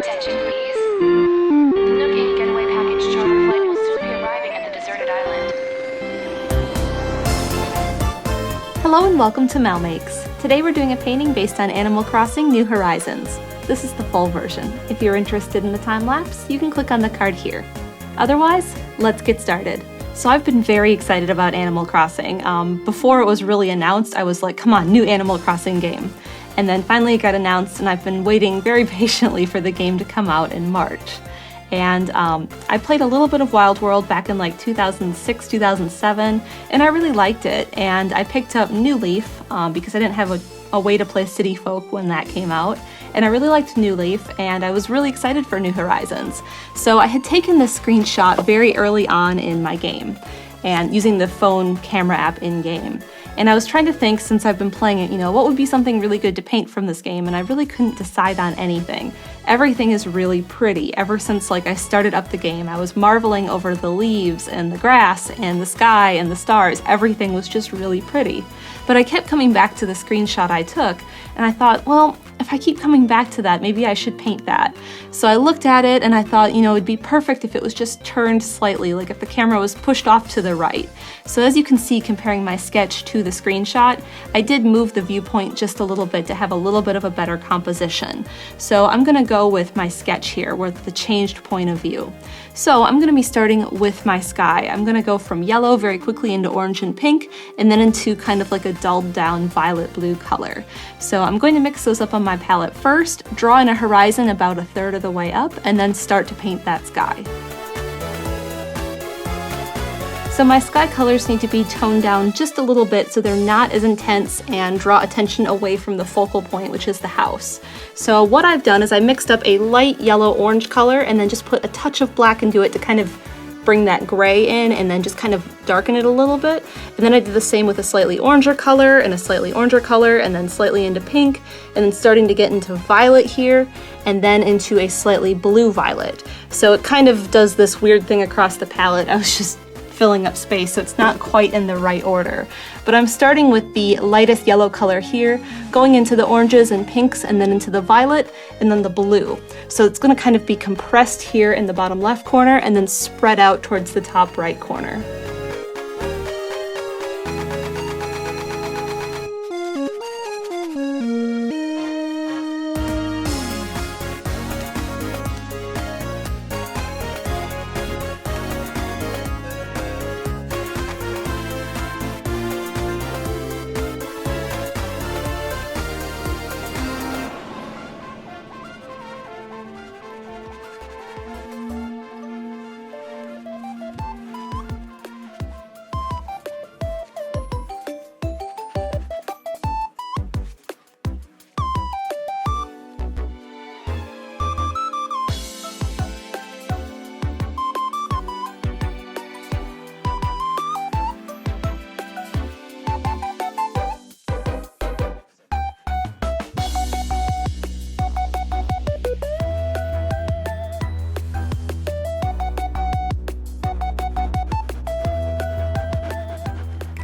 Attention, please. The Nook Inc. Getaway Package charter flight will soon be arriving at the deserted island. Hello and welcome to MalMakes. Today we're doing a painting based on Animal Crossing New Horizons. This is the full version. If you're interested in the time-lapse, you can click on the card here. Otherwise, let's get started. So I've been very excited about Animal Crossing. Before it was really announced, I was like, come on, new Animal Crossing game. And then finally it got announced, and I've been waiting very patiently for the game to come out in March. And I played a little bit of Wild World back in like 2006, 2007, and I really liked it. And I picked up New Leaf because I didn't have a way to play City Folk when that came out. And I really liked New Leaf, and I was really excited for New Horizons. So I had taken this screenshot very early on in my game, and using the phone camera app in-game. And I was trying to think, since I've been playing it, what would be something really good to paint from this game, and I really couldn't decide on anything. Everything is really pretty. Ever since I started up the game, I was marveling over the leaves and the grass and the sky and the stars. Everything was just really pretty. But I kept coming back to the screenshot I took, and I thought, well, if I keep coming back to that, maybe I should paint that. So I looked at it and I thought, it'd be perfect if it was just turned slightly, like if the camera was pushed off to the right. So as you can see, comparing my sketch to the screenshot, I did move the viewpoint just a little bit to have a little bit of a better composition. So I'm gonna go with my sketch here with the changed point of view. So I'm gonna be starting with my sky. I'm gonna go from yellow very quickly into orange and pink, and then into kind of like a dulled down violet blue color. So I'm going to mix those up on my palette first, draw in a horizon about a third of the way up, and then start to paint that sky. So my sky colors need to be toned down just a little bit so they're not as intense and draw attention away from the focal point, which is the house. So what I've done is I mixed up a light yellow-orange color and then just put a touch of black into it to kind of bring that gray in and then just kind of darken it a little bit. And then I did the same with a slightly oranger color and a slightly oranger color and then slightly into pink and then starting to get into violet here and then into a slightly blue violet. So it kind of does this weird thing across the palette. I was just filling up space, so it's not quite in the right order. But I'm starting with the lightest yellow color here, going into the oranges and pinks, and then into the violet, and then the blue. So it's gonna kind of be compressed here in the bottom left corner, and then spread out towards the top right corner.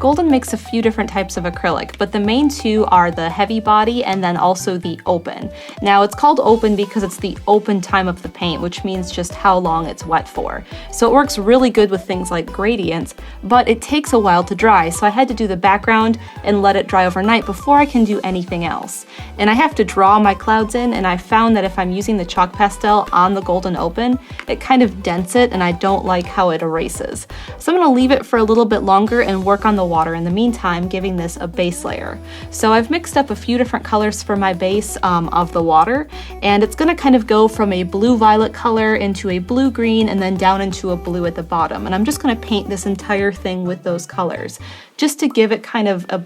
Golden makes a few different types of acrylic, but the main two are the heavy body and then also the open. Now it's called open because it's the open time of the paint, which means just how long it's wet for. So it works really good with things like gradients, but it takes a while to dry, so I had to do the background and let it dry overnight before I can do anything else. And I have to draw my clouds in, and I found that if I'm using the chalk pastel on the golden open, it kind of dents it, and I don't like how it erases. So I'm gonna leave it for a little bit longer and work on the water in the meantime, giving this a base layer. So I've mixed up a few different colors for my base of the water, and it's gonna kind of go from a blue-violet color into a blue-green and then down into a blue at the bottom. And I'm just gonna paint this entire thing with those colors, just to give it kind of a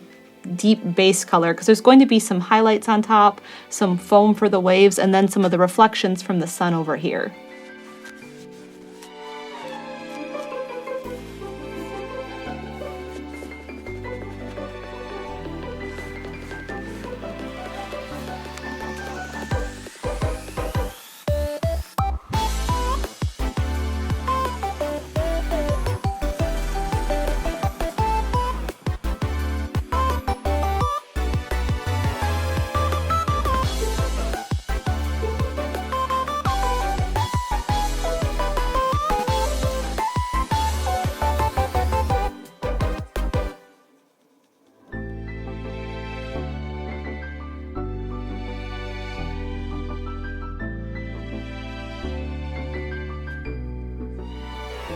deep base color, because there's going to be some highlights on top, some foam for the waves, and then some of the reflections from the sun over here.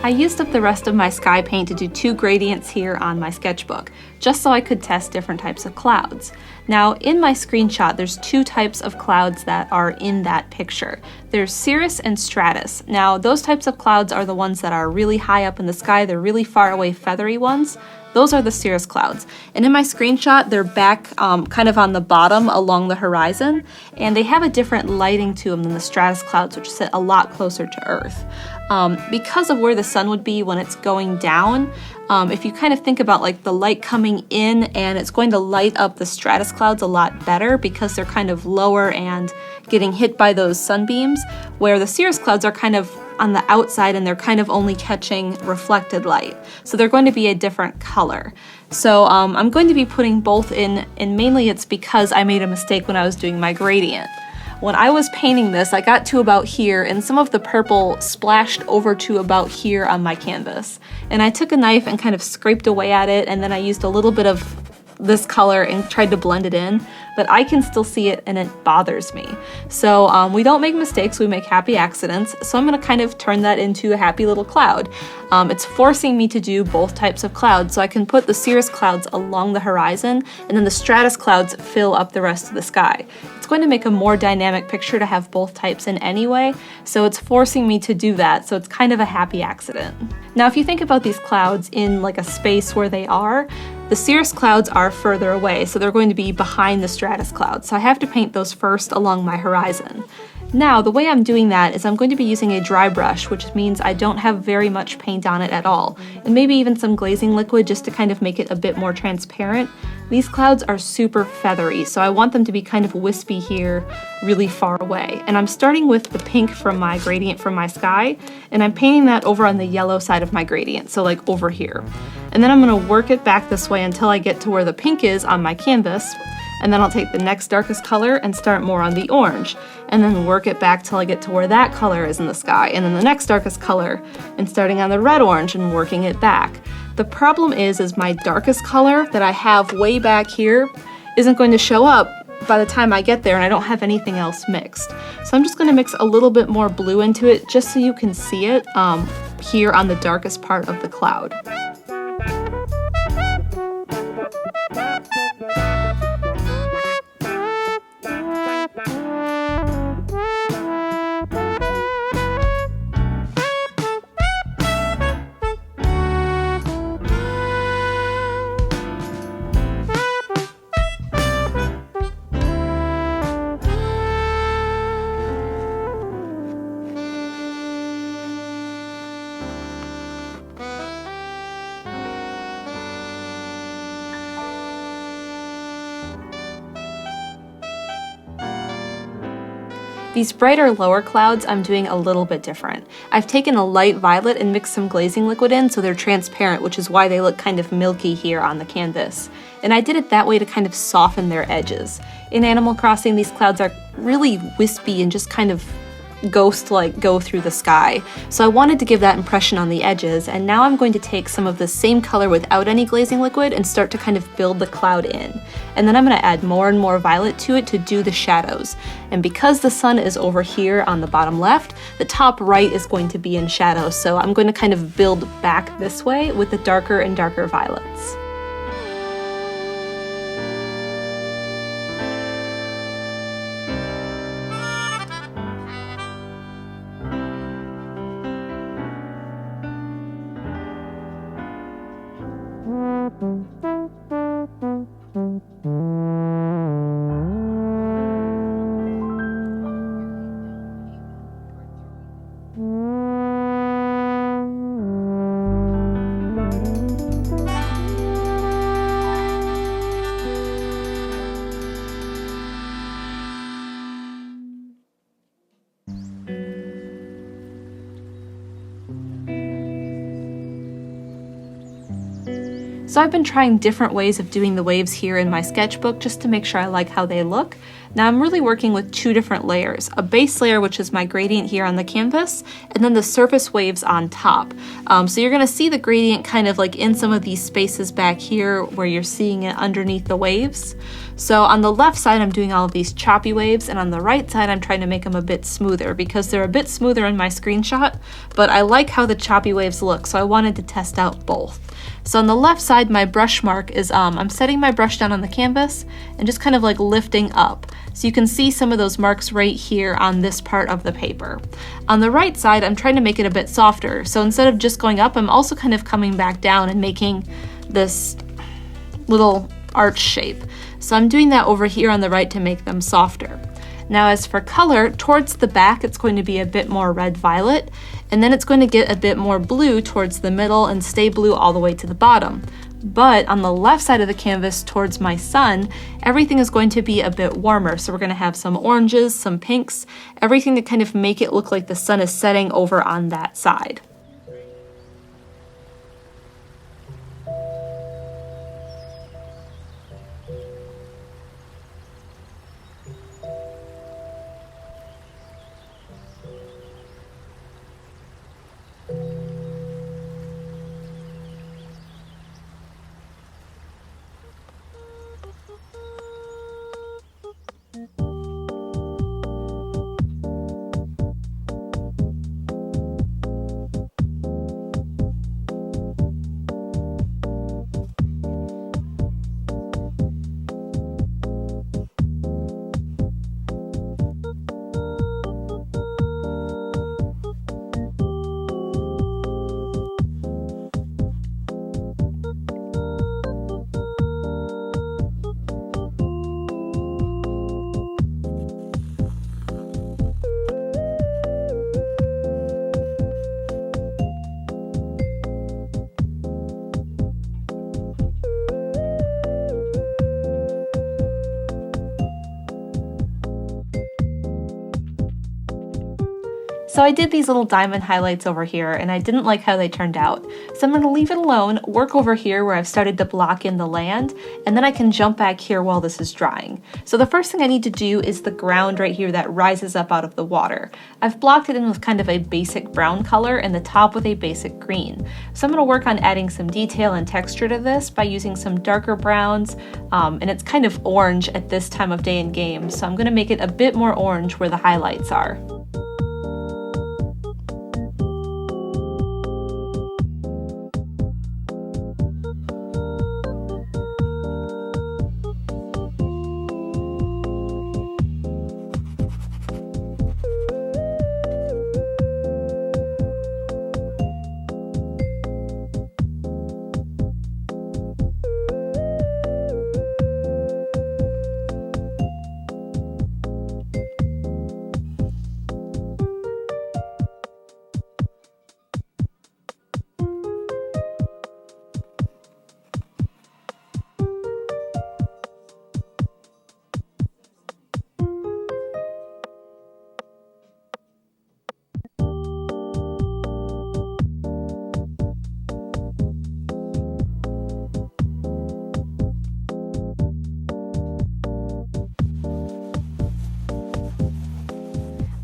I used up the rest of my sky paint to do 2 gradients here on my sketchbook, just so I could test different types of clouds. Now, in my screenshot, there's 2 types of clouds that are in that picture. There's cirrus and stratus. Now, those types of clouds are the ones that are really high up in the sky. They're really far away, feathery ones. Those are the cirrus clouds. And in my screenshot, they're back kind of on the bottom along the horizon, and they have a different lighting to them than the stratus clouds, which sit a lot closer to Earth. Because of where the sun would be when it's going down, if you kind of think about like the light coming in, and it's going to light up the stratus clouds a lot better because they're kind of lower and getting hit by those sunbeams, where the cirrus clouds are kind of on the outside and they're kind of only catching reflected light. So they're going to be a different color. So I'm going to be putting both in, and mainly it's because I made a mistake when I was doing my gradient. When I was painting this, I got to about here, and some of the purple splashed over to about here on my canvas. And I took a knife and kind of scraped away at it, and then I used a little bit of this color and tried to blend it in, but I can still see it and it bothers me. So we don't make mistakes, we make happy accidents. So I'm gonna kind of turn that into a happy little cloud. It's forcing me to do both types of clouds, so I can put the cirrus clouds along the horizon and then the stratus clouds fill up the rest of the sky. It's going to make a more dynamic picture to have both types in anyway, so it's forcing me to do that, so it's kind of a happy accident. Now if you think about these clouds in like a space where they are, the cirrus clouds are further away, so they're going to be behind the stratus clouds, so I have to paint those first along my horizon. Now, the way I'm doing that is I'm going to be using a dry brush, which means I don't have very much paint on it at all, and maybe even some glazing liquid just to kind of make it a bit more transparent. These clouds are super feathery, so I want them to be kind of wispy here, really far away. And I'm starting with the pink from my gradient from my sky, and I'm painting that over on the yellow side of my gradient, so like over here. And then I'm going to work it back this way until I get to where the pink is on my canvas, and then I'll take the next darkest color and start more on the orange, and then work it back till I get to where that color is in the sky, and then the next darkest color, and starting on the red-orange and working it back. The problem is my darkest color that I have way back here isn't going to show up by the time I get there, and I don't have anything else mixed. So I'm just going to mix a little bit more blue into it just so you can see it here on the darkest part of the cloud. These brighter lower clouds I'm doing a little bit different. I've taken a light violet and mixed some glazing liquid in so they're transparent, which is why they look kind of milky here on the canvas. And I did it that way to kind of soften their edges. In Animal Crossing, these clouds are really wispy and just kind of ghost-like go through the sky. So I wanted to give that impression on the edges, and now I'm going to take some of the same color without any glazing liquid and start to kind of build the cloud in. And then I'm going to add more and more violet to it to do the shadows. And because the sun is over here on the bottom left, the top right is going to be in shadow, so I'm going to kind of build back this way with the darker and darker violets. So I've been trying different ways of doing the waves here in my sketchbook just to make sure I like how they look. Now I'm really working with 2 different layers, a base layer which is my gradient here on the canvas, and then the surface waves on top. So you're going to see the gradient kind of like in some of these spaces back here where you're seeing it underneath the waves. So on the left side, I'm doing all of these choppy waves, and on the right side, I'm trying to make them a bit smoother because they're a bit smoother in my screenshot, but I like how the choppy waves look, so I wanted to test out both. So on the left side, my brush mark is, I'm setting my brush down on the canvas and just kind of like lifting up. So you can see some of those marks right here on this part of the paper. On the right side, I'm trying to make it a bit softer. So instead of just going up, I'm also kind of coming back down and making this little arch shape. So I'm doing that over here on the right to make them softer. Now as for color, towards the back it's going to be a bit more red-violet, and then it's going to get a bit more blue towards the middle and stay blue all the way to the bottom. But on the left side of the canvas towards my sun, everything is going to be a bit warmer. So we're going to have some oranges, some pinks, everything to kind of make it look like the sun is setting over on that side. So I did these little diamond highlights over here and I didn't like how they turned out. So I'm going to leave it alone, work over here where I've started to block in the land, and then I can jump back here while this is drying. So the first thing I need to do is the ground right here that rises up out of the water. I've blocked it in with kind of a basic brown color and the top with a basic green. So I'm going to work on adding some detail and texture to this by using some darker browns, and it's kind of orange at this time of day in game. So I'm going to make it a bit more orange where the highlights are.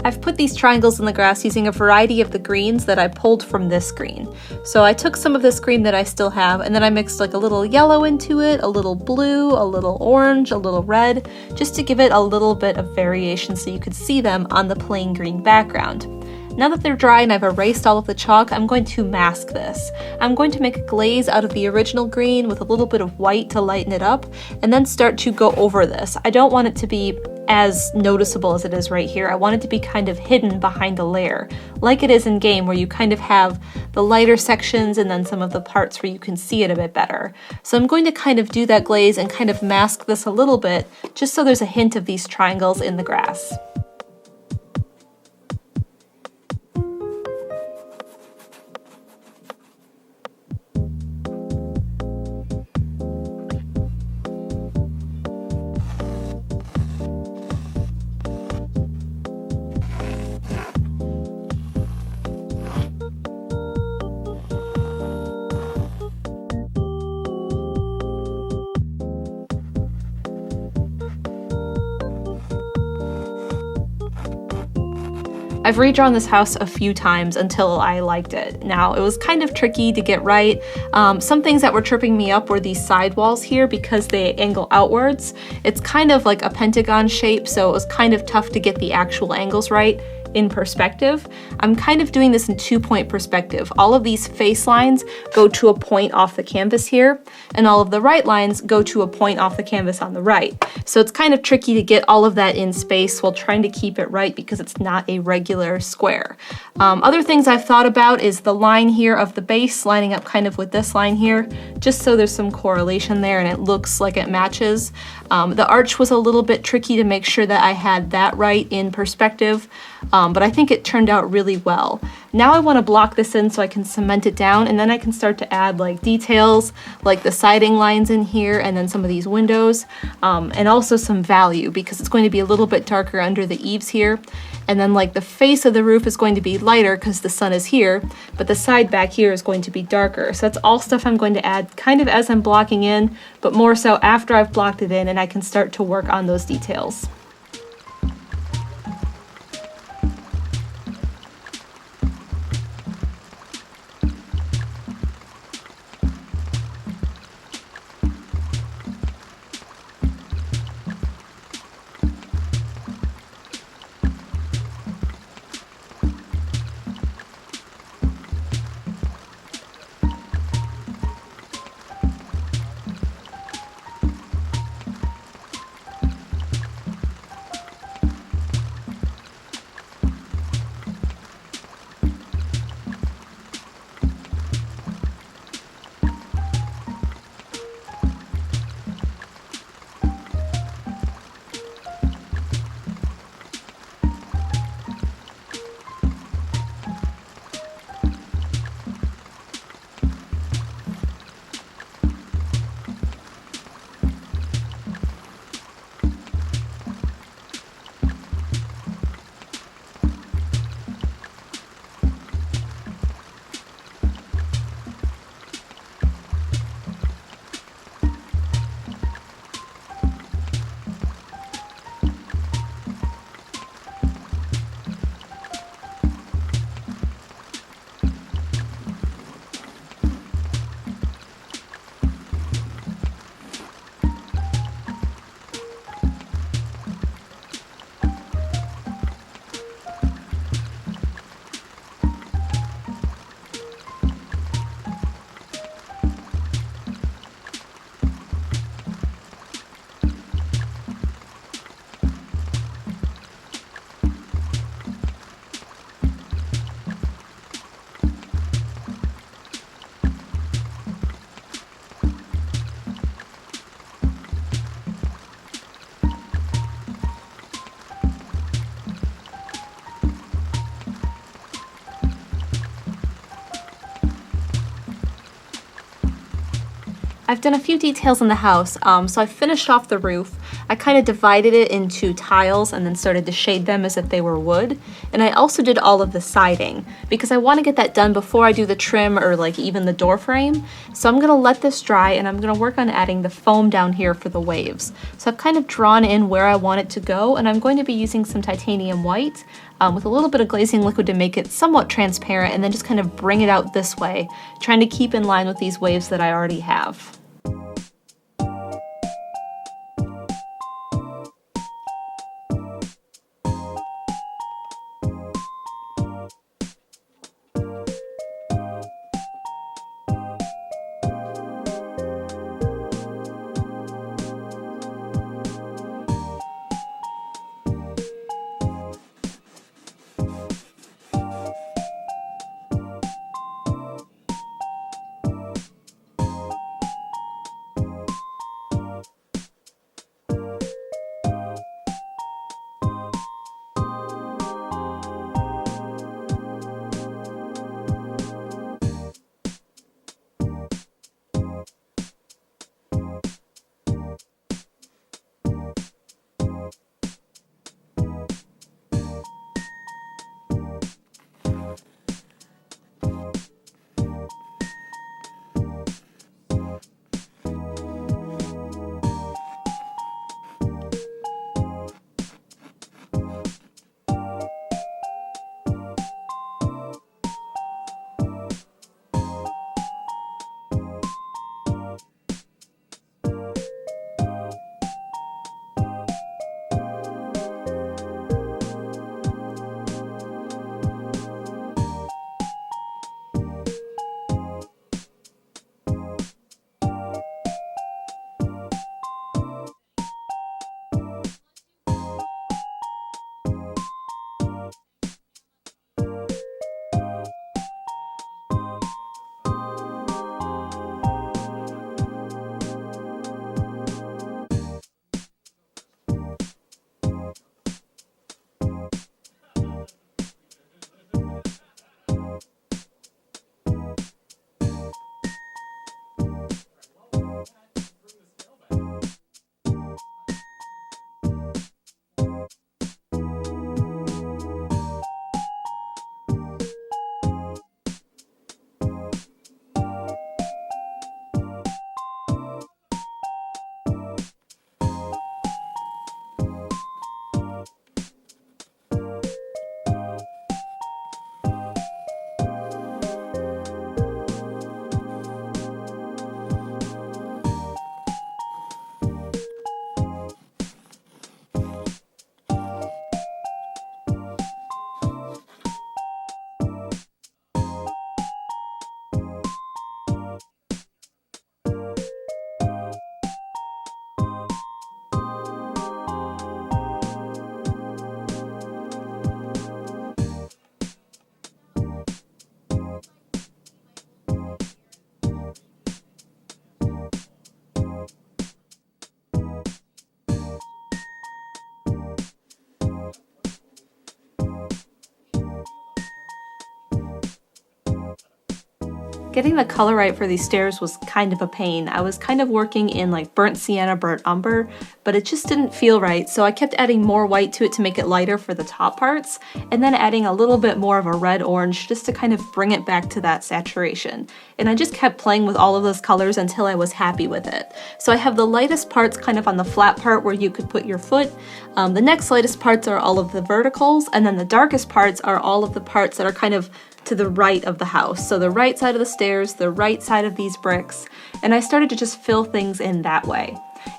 I've put these triangles in the grass using a variety of the greens that I pulled from this green. So I took some of this green that I still have, and then I mixed like a little yellow into it, a little blue, a little orange, a little red, just to give it a little bit of variation so you could see them on the plain green background. Now that they're dry and I've erased all of the chalk, I'm going to mask this. I'm going to make a glaze out of the original green with a little bit of white to lighten it up, and then start to go over this. I don't want it to be as noticeable as it is right here. I want it to be kind of hidden behind a layer, like it is in game where you kind of have the lighter sections and then some of the parts where you can see it a bit better. So I'm going to kind of do that glaze and kind of mask this a little bit, just so there's a hint of these triangles in the grass. I've redrawn this house a few times until I liked it. Now, it was kind of tricky to get right. Some things that were tripping me up were these side walls here because they angle outwards. It's kind of like a pentagon shape, so it was kind of tough to get the actual angles right in perspective. I'm kind of doing this in 2-point perspective. All of these face lines go to a point off the canvas here, and all of the right lines go to a point off the canvas on the right. So it's kind of tricky to get all of that in space while trying to keep it right because it's not a regular square. Other things I've thought about is the line here of the base lining up kind of with this line here, just so there's some correlation there and it looks like it matches. The arch was a little bit tricky to make sure that I had that right in perspective, but I think it turned out really well. Now I want to block this in so I can cement it down, and then I can start to add like details, like the siding lines in here, and then some of these windows, and also some value because it's going to be a little bit darker under the eaves here. And then like the face of the roof is going to be lighter because the sun is here, but the side back here is going to be darker. So that's all stuff I'm going to add kind of as I'm blocking in, but more so after I've blocked it in and I can start to work on those details. I've done a few details in the house, so I finished off the roof. I kind of divided it into tiles and then started to shade them as if they were wood. And I also did all of the siding because I want to get that done before I do the trim or like even the door frame. So I'm going to let this dry and I'm going to work on adding the foam down here for the waves. So I've kind of drawn in where I want it to go, and I'm going to be using some titanium white with a little bit of glazing liquid to make it somewhat transparent, and then just kind of bring it out this way, trying to keep in line with these waves that I already have. Getting the color right for these stairs was kind of a pain. I was kind of working in like burnt sienna, burnt umber, but it just didn't feel right, so I kept adding more white to it to make it lighter for the top parts, and then adding a little bit more of a red-orange just to kind of bring it back to that saturation. And I just kept playing with all of those colors until I was happy with it. So I have the lightest parts kind of on the flat part where you could put your foot. The next lightest parts are all of the verticals, and then the darkest parts are all of the parts that are kind of to the right of the house. So the right side of the stairs, the right side of these bricks, and I started to just fill things in that way.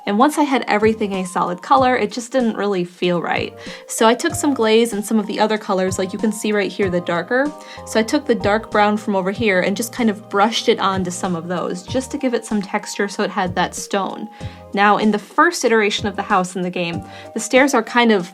And once I had everything a solid color, it just didn't really feel right. So I took some glaze and some of the other colors, like you can see right here, the darker. So I took the dark brown from over here and just kind of brushed it onto some of those, just to give it some texture so it had that stone. Now, in the first iteration of the house in the game, the stairs are kind of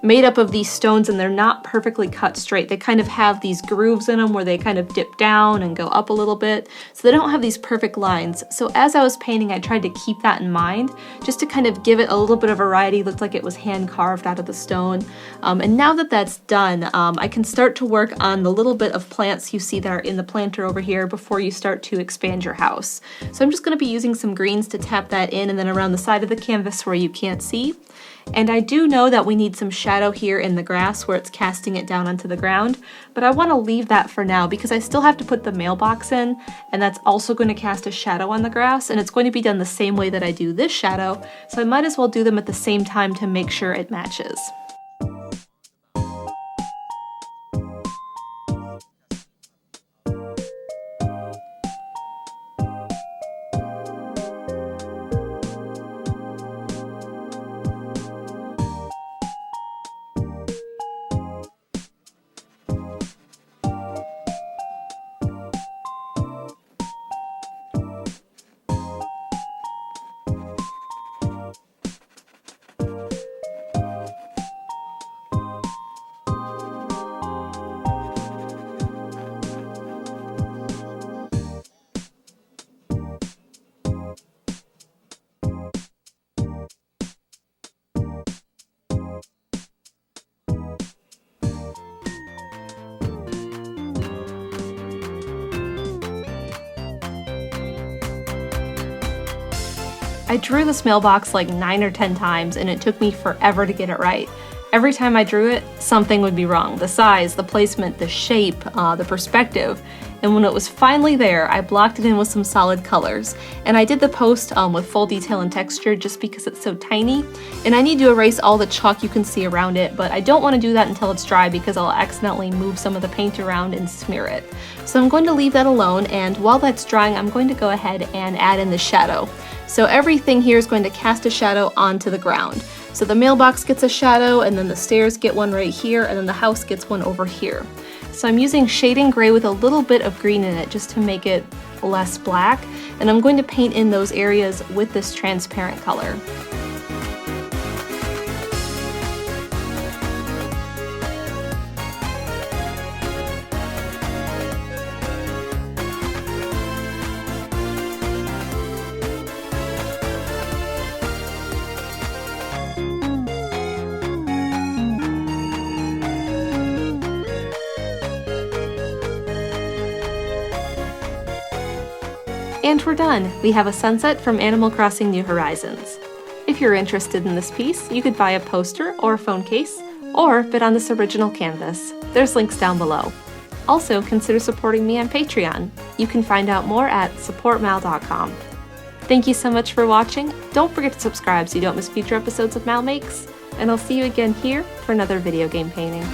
made up of these stones and they're not perfectly cut straight. They kind of have these grooves in them where they kind of dip down and go up a little bit, so they don't have these perfect lines. So as I was painting, I tried to keep that in mind, just to kind of give it a little bit of variety. Looked like it was hand carved out of the stone. And now that that's done, I can start to work on the little bit of plants you see that are in the planter over here before you start to expand your house. So I'm just going to be using some greens to tap that in, and then around the side of the canvas where you can't see. And I do know that we need some shadow here in the grass where it's casting it down onto the ground, but I want to leave that for now because I still have to put the mailbox in, and that's also going to cast a shadow on the grass, and it's going to be done the same way that I do this shadow, so I might as well do them at the same time to make sure it matches. I drew this mailbox like 9 or 10 times, and it took me forever to get it right. Every time I drew it, something would be wrong. The size, the placement, the shape, the perspective. And when it was finally there, I blocked it in with some solid colors. And I did the post with full detail and texture just because it's so tiny. And I need to erase all the chalk you can see around it, but I don't want to do that until it's dry because I'll accidentally move some of the paint around and smear it. So I'm going to leave that alone, and while that's drying, I'm going to go ahead and add in the shadow. So everything here is going to cast a shadow onto the ground. So the mailbox gets a shadow, and then the stairs get one right here, and then the house gets one over here. So I'm using shading gray with a little bit of green in it just to make it less black, and I'm going to paint in those areas with this transparent color. And we're done! We have a sunset from Animal Crossing New Horizons. If you're interested in this piece, you could buy a poster or a phone case, or bid on this original canvas. There's links down below. Also, consider supporting me on Patreon. You can find out more at supportmal.com. Thank you so much for watching. Don't forget to subscribe so you don't miss future episodes of MalMakes, and I'll see you again here for another video game painting.